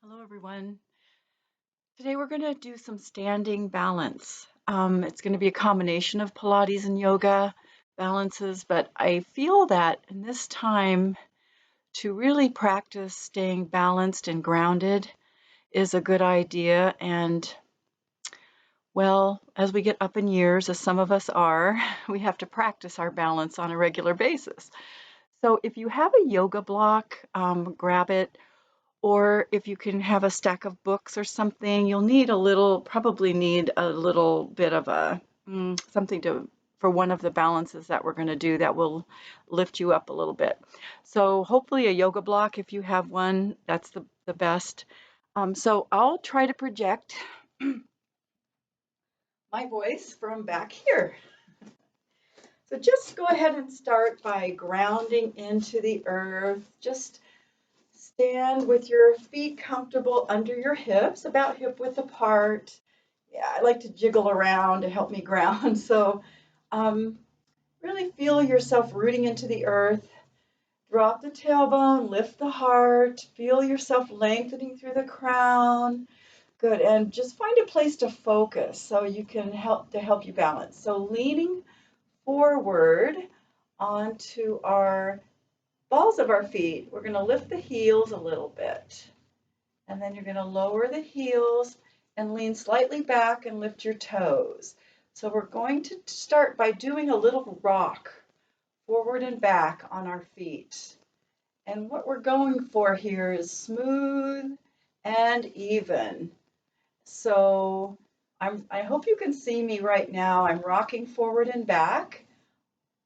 Hello, everyone. Today we're going to do some standing balance. It's going to be a combination of Pilates and yoga balances, but I feel that in this time to really practice staying balanced and grounded is a good idea. And well, as we get up in years, as some of us are, we have to practice our balance on a regular basis. So if you have a yoga block, grab it. Or if you can have a stack of books or something, you'll need probably need a little bit of something for one of the balances that we're going to do that will lift you up a little bit. So hopefully a yoga block, if you have one, that's the best. So I'll try to project my voice from back here. So just go ahead and start by grounding into the earth. Just stand with your feet comfortable under your hips, about hip width apart. Yeah, I like to jiggle around to help me ground. So um, really feel yourself rooting into the earth. Drop the tailbone, lift the heart, feel yourself lengthening through the crown. Good, and just find a place to focus so you can help you balance. So leaning forward onto our balls of our feet, we're going to lift the heels a little bit. And then you're going to lower the heels and lean slightly back and lift your toes. So we're going to start by doing a little rock forward and back on our feet. And what we're going for here is smooth and even. So I hope you can see me right now. I'm rocking forward and back.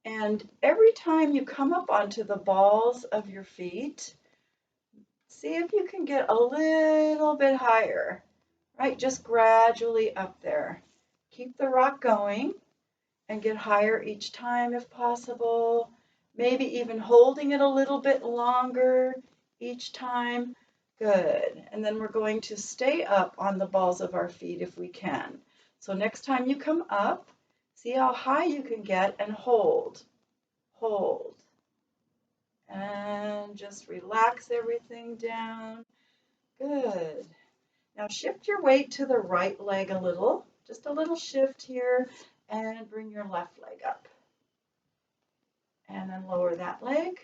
And every time you come up onto the balls of your feet, see if you can get a little bit higher, right? Just gradually up there. Keep the rock going and get higher each time if possible. Maybe even holding it a little bit longer each time. Good. And then we're going to stay up on the balls of our feet if we can. So next time you come up, see how high you can get and hold. Hold. And just relax everything down. Good. Now shift your weight to the right leg a little, just a little shift here, and bring your left leg up. And then lower that leg,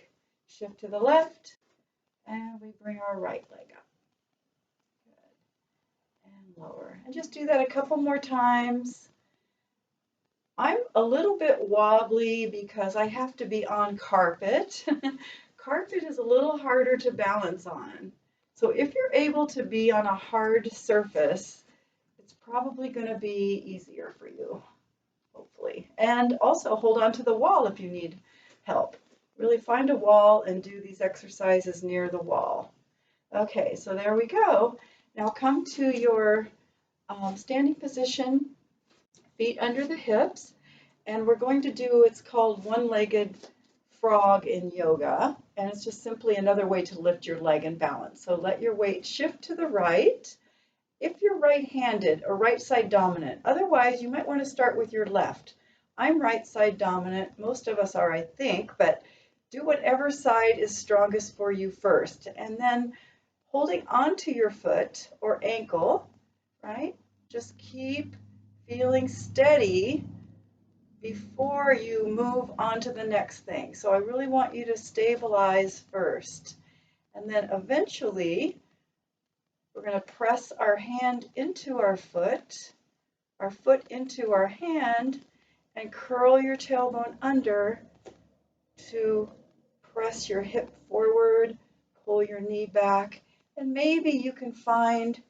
shift to the left, and we bring our right leg up. Good. And lower. And just do that a couple more times. I'm a little bit wobbly because I have to be on carpet. Carpet is a little harder to balance on. So if you're able to be on a hard surface, it's probably going to be easier for you, hopefully. And also hold on to the wall if you need help. Really find a wall and do these exercises near the wall. Okay, so there we go. Now come to your standing position, feet under the hips, and we're going to do, it's called one-legged frog in yoga, and it's just simply another way to lift your leg and balance. So let your weight shift to the right if you're right-handed or right side dominant. Otherwise, you might want to start with your left. I'm right side dominant. Most of us are, I think, but do whatever side is strongest for you first. And then holding onto your foot or ankle, right? Just keep feeling steady before you move on to the next thing. So I really want you to stabilize first. And then eventually, we're going to press our hand into our foot into our hand, and curl your tailbone under to press your hip forward, pull your knee back, and maybe you can find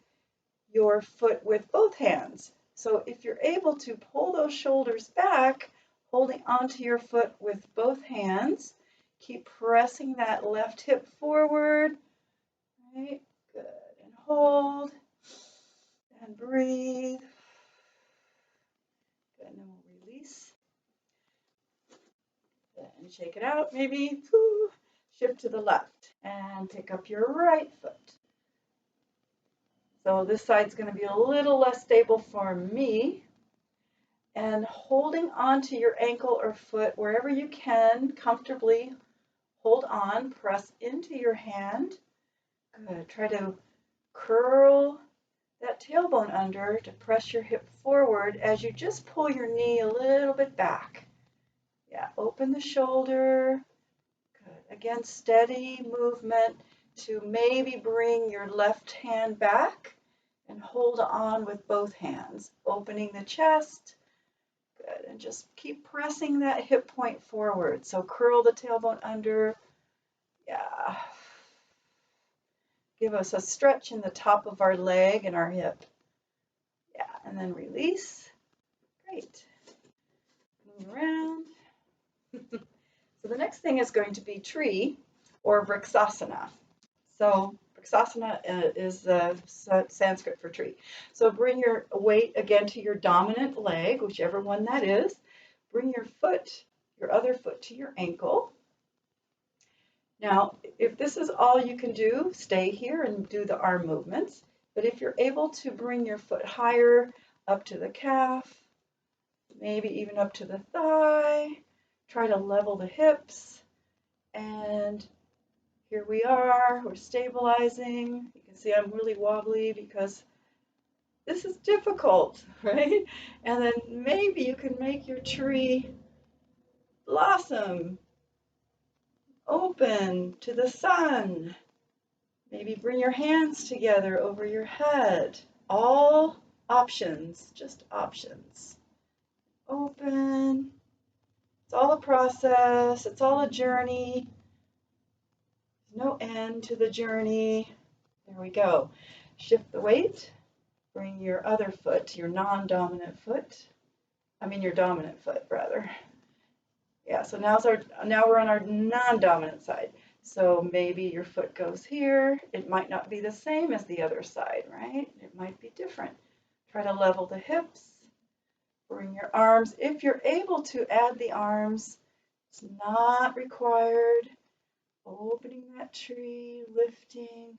your foot with both hands. So if you're able to pull those shoulders back, holding onto your foot with both hands, keep pressing that left hip forward, right? Good, and hold, and breathe. Good, and then we'll release. Good, and shake it out, maybe. Shift to the left, and pick up your right foot. So this side's going to be a little less stable for me. And holding on to your ankle or foot wherever you can comfortably, hold on, press into your hand. Good. Try to Curl that tailbone under to press your hip forward as you just pull your knee a little bit back. Yeah, open the shoulder. Good. Again, steady movement to maybe bring your left hand back and hold on with both hands, opening the chest. Good. And just keep pressing that hip point forward. So curl the tailbone under. Yeah. Give us a stretch in the top of our leg and our hip. Yeah, and then release. Great. Move around. So the next thing is going to be tree or Vrksasana. So Vrksasana is Sanskrit for tree. So bring your weight again to your dominant leg, whichever one that is. Bring your foot, your other foot to your ankle. Now, if this is all you can do, stay here and do the arm movements. But if you're able to bring your foot higher up to the calf, maybe even up to the thigh, try to level the hips. And here we are, we're stabilizing. You can see I'm really wobbly because this is difficult, right? And then maybe you can make your tree blossom, open to the sun. Maybe bring your hands together over your head. All options, just options. Open. It's all a process. It's all a journey. There's no end to the journey. There we go. Shift the weight. Bring your other foot, your non-dominant foot. Your dominant foot, rather. Yeah, so now we're on our non-dominant side. So maybe your foot goes here. It might not be the same as the other side, right? It might be different. Try to level the hips. Bring your arms. If you're able to add the arms, it's not required. Opening that tree, lifting.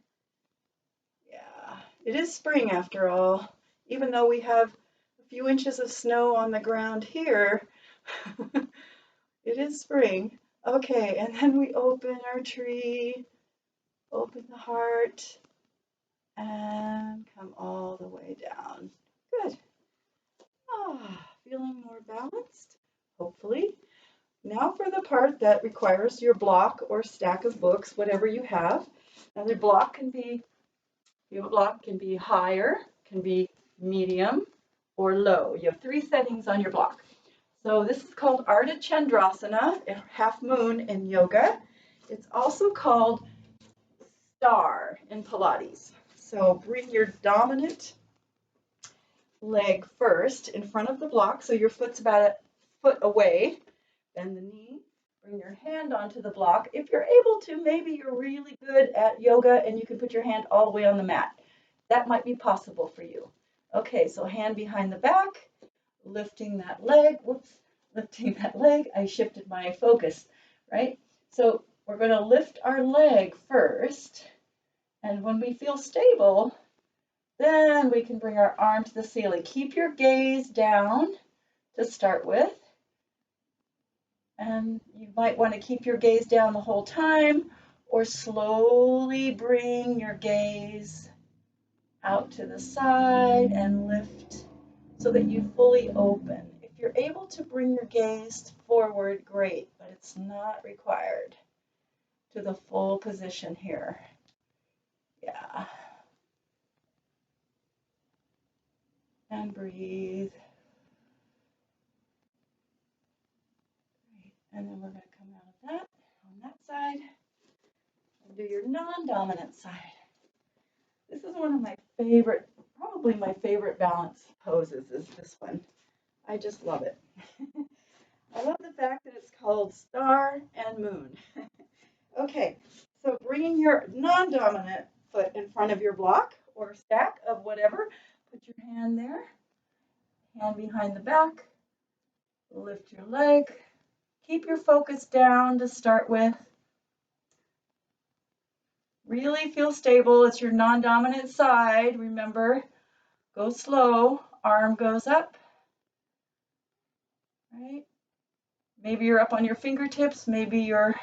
Yeah, it is spring after all. Even though we have a few inches of snow on the ground here, it is spring. Okay, and then we open our tree, open the heart, and come all the way down. Good. Feeling more balanced, hopefully. Now for the part that requires your block or stack of books, whatever you have. Now the block can be, your block can be higher, can be medium, or low. You have 3 settings on your block. So this is called Ardha Chandrasana, half moon in yoga. It's also called star in Pilates. So bring your dominant leg first in front of the block, so your foot's about a foot away. Bend the knee, bring your hand onto the block. If you're able to, maybe you're really good at yoga and you can put your hand all the way on the mat. That might be possible for you. Okay, so hand behind the back, lifting that leg. Whoops, lifting that leg. I shifted my focus, right? So we're going to lift our leg first. And when we feel stable, then we can bring our arm to the ceiling. Keep your gaze down to start with. And you might want to keep your gaze down the whole time or slowly bring your gaze out to the side and lift so that you fully open. If you're able to bring your gaze forward, great, but it's not required to the full position here. Yeah. And breathe. Great. And then we're going to come out of that on that side and do your non-dominant side. This is one of my favorite, probably my favorite balance poses is this one. I just love it. I love the fact that it's called star and moon. Okay, so bringing your non-dominant foot in front of your block or stack of whatever, put your hand there, hand behind the back, lift your leg, keep your focus down to start with. Really feel stable. It's your non-dominant side. Remember, go slow. Arm goes up. Right? Maybe you're up on your fingertips. Maybe you're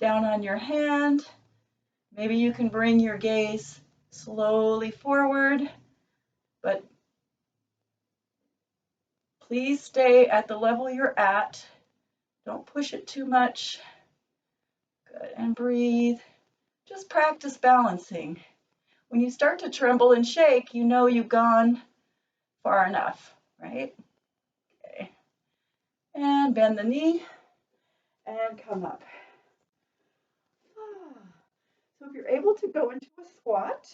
down on your hand. Maybe you can bring your gaze slowly forward, but please stay at the level you're at. Don't push it too much. Good, and breathe. Just practice balancing. When you start to tremble and shake, you know you've gone far enough, right? Okay. And bend the knee and come up. So if you're able to go into a squat,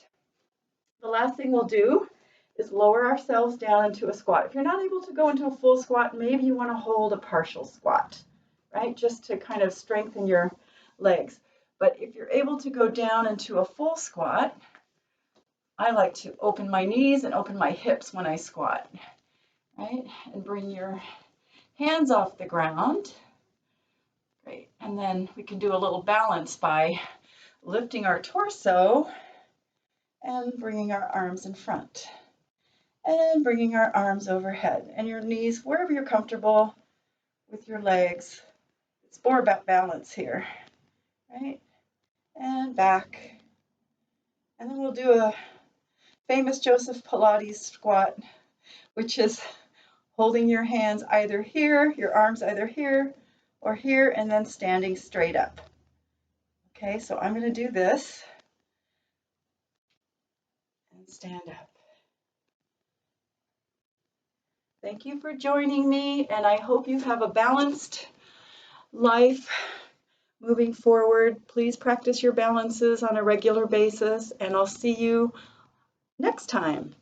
the last thing we'll do is lower ourselves down into a squat. If you're not able to go into a full squat, maybe you want to hold a partial squat, right? Just to kind of strengthen your legs. But if you're able to go down into a full squat, I like to open my knees and open my hips when I squat, right? And bring your hands off the ground. Great. And then we can do a little balance by lifting our torso and bringing our arms in front and bringing our arms overhead and your knees wherever you're comfortable with your legs. It's more about balance here, right? And back. And then we'll do a famous Joseph Pilates squat, which is holding your hands either here, your arms either here or here, and then standing straight up. Okay, so I'm going to do this and stand up. Thank you for joining me, and I hope you have a balanced life moving forward. Please practice your balances on a regular basis, and I'll see you next time.